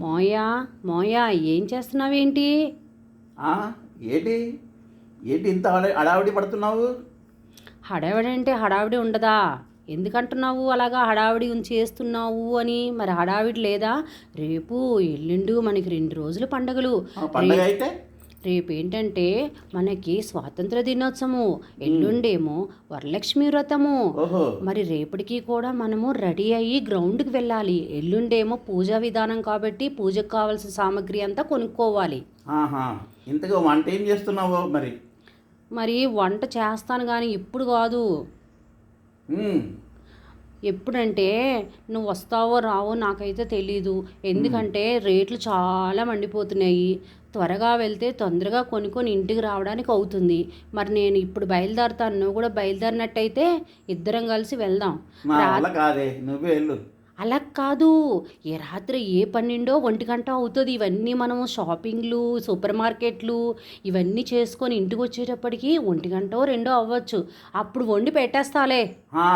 మోయా మోయా ఏం చేస్తున్నావేంటి? ఆ, ఏంటి ఏంటి ఇంత హడావిడి పడుతున్నావు? హడావిడి అంటే హడావిడి ఉండదా? ఎందుకంటున్నావు అలాగా హడావిడి చేస్తున్నావు అని? మరి హడావిడి లేదా? రేపు ఎల్లుండు మనకి 2 రోజులు పండగలు. పండగ అయితే రేపేంటంటే మనకి స్వాతంత్ర దినోత్సవము, ఎల్లుండేమో వరలక్ష్మి వ్రతము. ఓహో. మరి రేపటికి కూడా మనము రెడీ అయ్యి గ్రౌండ్కి వెళ్ళాలి. ఎల్లుండేమో పూజా విధానం కాబట్టి పూజకు కావాల్సిన సామాగ్రి అంతా కొనుక్కోవాలి. ఆహా, ఇంతగా వంట ఏం చేస్తున్నావో మరి? మరి వంట చేస్తాను కానీ ఇప్పుడు కాదు. ఉమ్, ఎప్పుడంటే నువ్వు వస్తావో రావో నాకైతే తెలీదు. ఎందుకంటే రేట్లు చాలా మండిపోతున్నాయి. త్వరగా వెళ్తే తొందరగా కొనుక్కొని ఇంటికి రావడానికి అవుతుంది. మరి నేను ఇప్పుడు బయలుదేరుతాను, నువ్వు కూడా బయలుదేరినట్టయితే ఇద్దరం కలిసి వెళ్దాం. నా వల్ల కాదే, నువ్వే వెళ్ళు. అలా కాదు, ఏ రాత్రి ఏ 12 1 గంట అవుతుంది. ఇవన్నీ మనము షాపింగ్లు, సూపర్ మార్కెట్లు ఇవన్నీ చేసుకొని ఇంటికి వచ్చేటప్పటికి 1 గంట 2 అవ్వచ్చు. అప్పుడు వండి పెట్టేస్తాలే. ఆ,